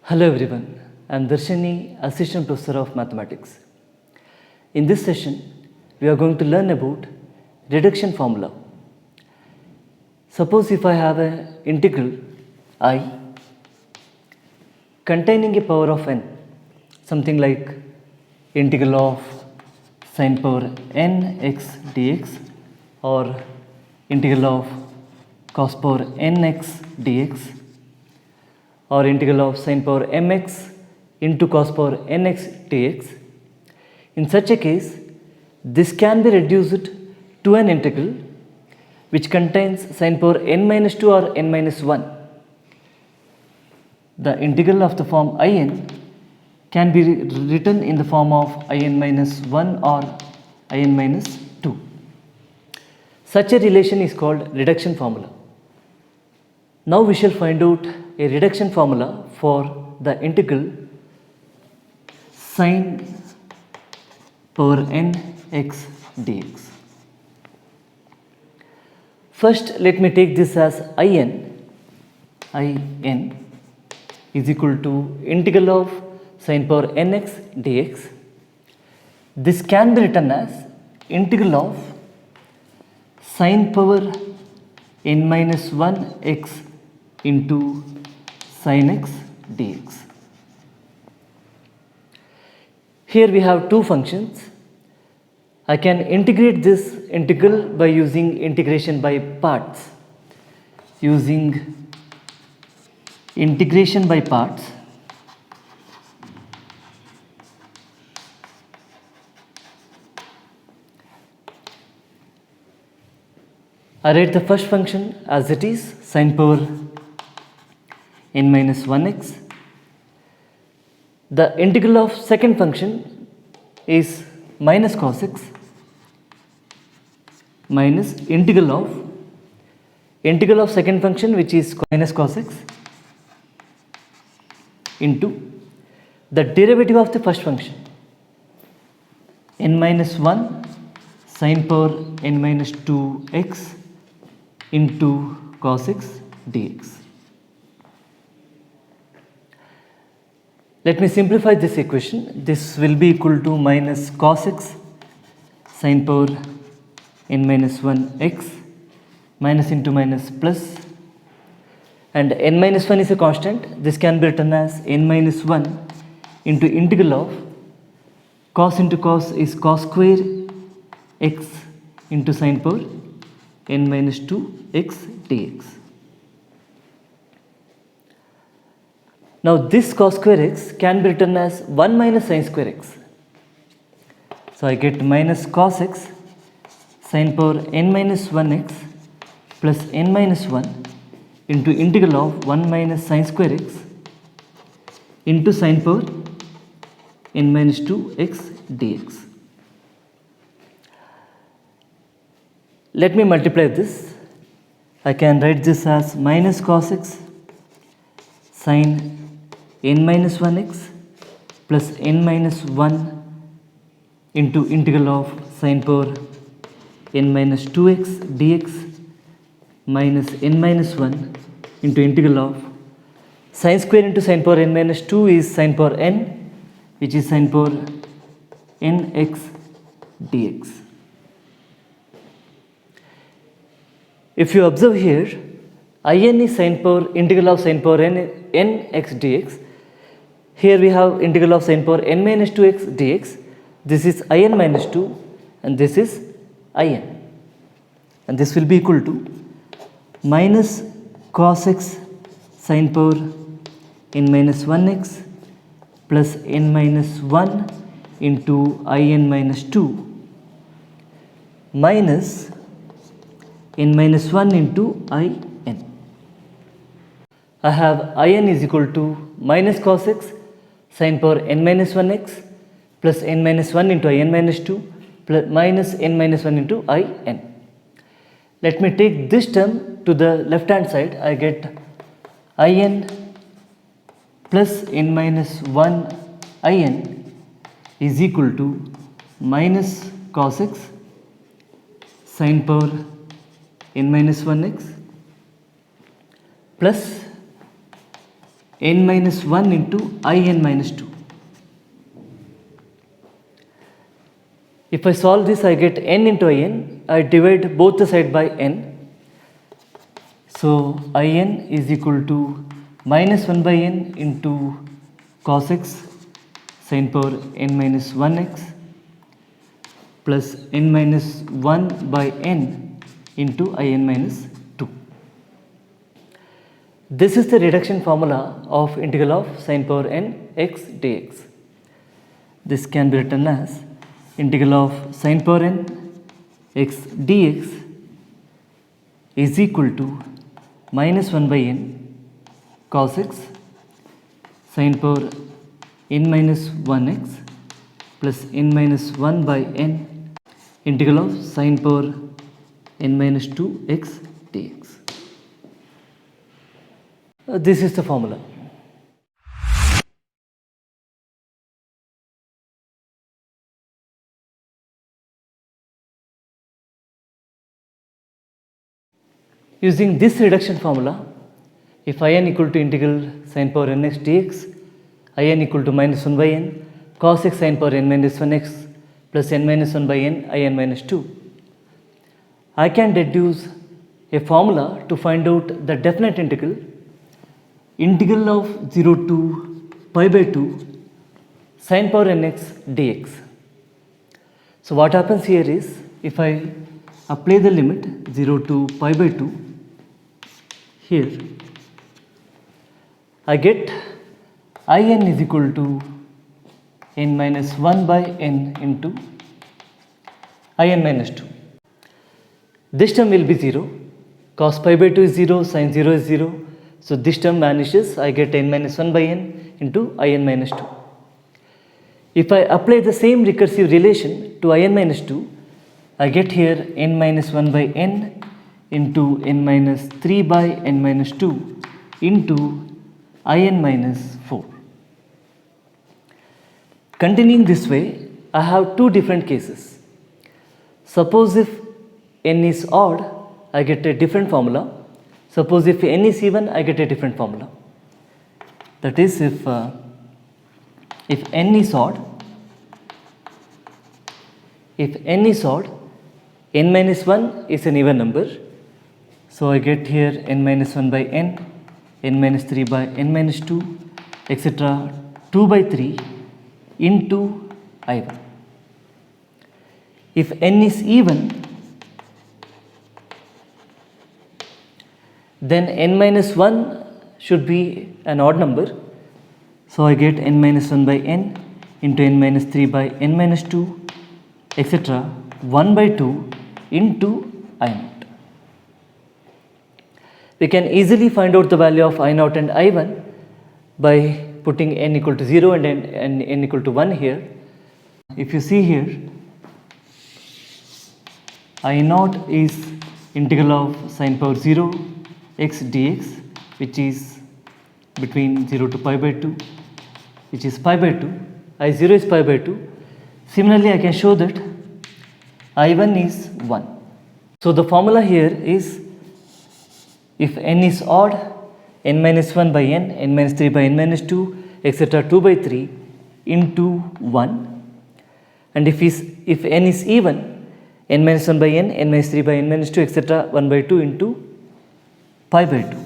Hello everyone, I am Darshini, Assistant Professor of Mathematics. In this session, we are going to learn about reduction formula. Suppose if I have an integral I containing a power of n, something like integral of sine power n x dx or integral of cos power n x dx or integral of sine power mx into cos power nx dx. In such a case, this can be reduced to an integral which contains sine power n minus 2 or n minus 1. The integral of the form in can be written in the form of in minus 1 or in minus 2. Such a relation is called reduction formula. Now we shall find out a reduction formula for the integral sine power n x dx. First, let me take this as in is equal to integral of sine power nx dx. This can be written as integral of sine power n minus 1 x into sin x dx. Here we have two functions. I can integrate this integral by using integration by parts. Using integration by parts, I write the first function as it is, sine power n minus 1x. The integral of second function is minus cos x minus integral of second function, which is minus cos x, into the derivative of the first function n minus 1 sine power n minus 2x into cos x dx. Let me simplify this equation. This will be equal to minus cos x sine power n minus 1 x minus into minus plus, and n minus 1 is a constant. This can be written as n minus 1 into integral of cos into cos is cos square x into sine power n minus 2 x dx. Now this cos square x can be written as 1 minus sin square x. So I get minus cos x sin power n minus 1x plus n minus 1 into integral of 1 minus sin square x into sin power n minus 2x dx. Let me multiply this. I can write this as minus cos x sin n minus 1x plus n minus 1 into integral of sin power n minus 2x dx minus n minus 1 into integral of sin square into sin power n minus 2 is sin power n, which is sin power nx dx. If you observe here, in is sin power integral of sin power n x dx. Here we have integral of sin power n minus 2x dx. This is in minus 2 and this is in, and this will be equal to minus cos x sin power n minus 1x plus n minus 1 into in minus 2 minus n minus 1 into in. I have in is equal to minus cos x sin power n minus 1x plus n minus 1 into in minus 2 plus minus n minus 1 into in. Let me take this term to the left hand side. I get in plus n minus 1 in is equal to minus cos x sin power n minus 1x plus n minus 1 into in minus 2. If I solve this, I get n into in. I divide both the side by n. So in is equal to minus 1 by n into cos x sin power n minus 1x plus n minus 1 by n into in minus 2. This is the reduction formula of integral of sin power n x dx. This can be written as integral of sin power n x dx is equal to minus 1 by n cos x sin power n minus 1x plus n minus 1 by n integral of sin power n minus 2x dx. This is the formula. Using this reduction formula, if in equal to integral sin power nx dx, in equal to minus 1 by n cos x sin power n minus 1x plus n minus 1 by n in minus 2, I can deduce a formula to find out the definite integral of 0 to pi by 2 sin power nx dx. So what happens here is, if I apply the limit 0 to pi by 2 here, I get in is equal to n minus 1 by n into in minus 2. This term will be 0, cos pi by 2 is 0, sin 0 is 0, so this term vanishes. I get n minus 1 by n into in minus 2. If I apply the same recursive relation to in minus 2, I get here n minus 1 by n into n minus 3 by n minus 2 into in minus 4. Continuing this way, I have two different cases. Suppose if n is odd, I get a different formula. Suppose if n is even, I get a different formula. That is, if n is odd, n minus 1 is an even number. So I get here n minus 1 by n minus 3 by n minus 2, etc. 2 by 3 into I1. If n is even, then n minus 1 should be an odd number. So I get n minus 1 by n into n minus 3 by n minus 2, etc. 1 by 2 into I0. We can easily find out the value of I0 and I1 by putting n equal to 0 and n equal to 1 here. If you see here, I0 is integral of sin power 0 x dx, which is between 0 to pi by 2, which is pi by 2. I0 is pi by 2. Similarly, I can show that I1 is 1. So the formula here is, if n is odd, n minus 1 by n minus 3 by n minus 2, etc. 2 by 3 into 1. And if n is even, n minus 1 by n minus 3 by n minus 2, etc. 1 by 2 into pi by 2.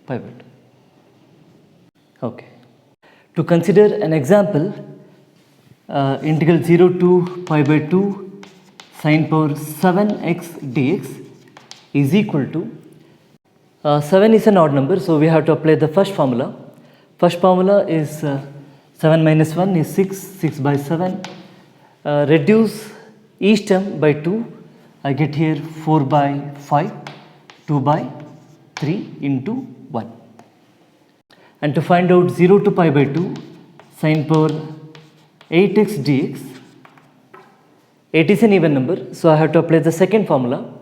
Pi by 2. Okay. To consider an example, integral 0 to pi by 2 sin power 7x dx is equal to 7 is an odd number, so we have to apply the first formula. First formula is 7 minus 1 is 6, 6 by 7. Reduce each term by 2. I get here 4 by 5, 2 by 3 into 1. And to find out 0 to pi by 2 sin power 8x dx, 8 is an even number, so I have to apply the second formula.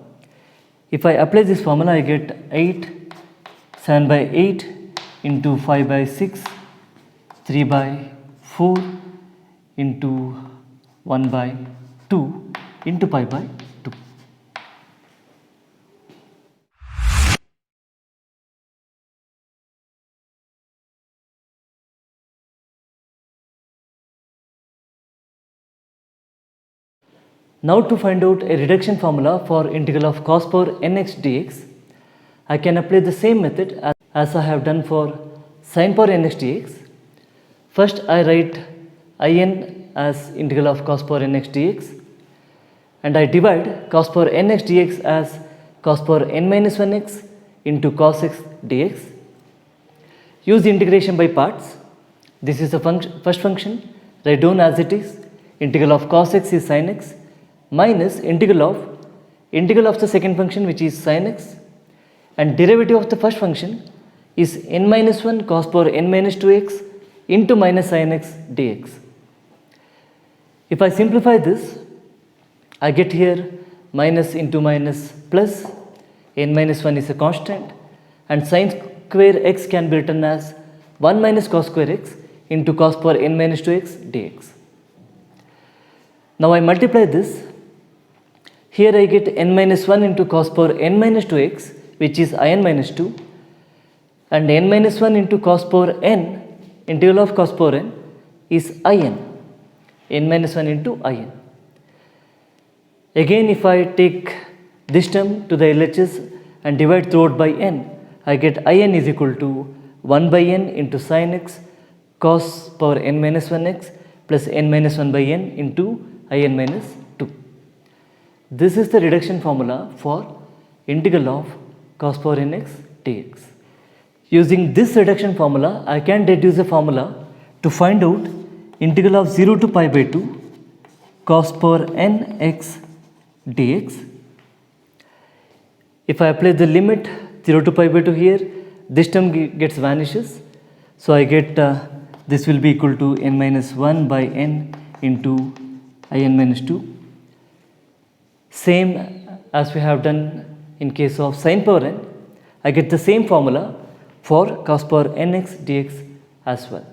If I apply this formula, I get 8, 7 by 8 into 5 by 6, 3 by 4 into 1 by 2 into pi by Now to find out a reduction formula for integral of cos power nx dx, I can apply the same method as I have done for sin power nx dx. First I write in as integral of cos power nx dx, and I divide cos power nx dx as cos power n minus 1x into cos x dx. Use integration by parts. This is the first function, write down as it is. Integral of cos x is sin x minus integral of the second function, which is sin x, and derivative of the first function is n minus 1 cos power n minus 2x into minus sin x dx. If I simplify this, I get here minus into minus plus, n minus 1 is a constant, and sin square x can be written as 1 minus cos square x into cos power n minus 2x dx. Now I multiply this. Here I get n minus 1 into cos power n minus 2x, which is in minus 2, and n minus 1 into cos power n, integral of cos power n is n minus 1 into in. Again, if I take this term to the LHS and divide throughout by n, I get in is equal to 1 by n into sin x cos power n minus 1x plus n minus 1 by n into in minus 2. This is the reduction formula for integral of cos power nx dx. Using this reduction formula, I can deduce a formula to find out integral of 0 to pi by 2 cos power nx dx. If I apply the limit 0 to pi by 2 here, this term gets vanishes. So I get this will be equal to n minus 1 by n into in minus 2. Same as we have done in case of sin power n, I get the same formula for cos power nx dx as well.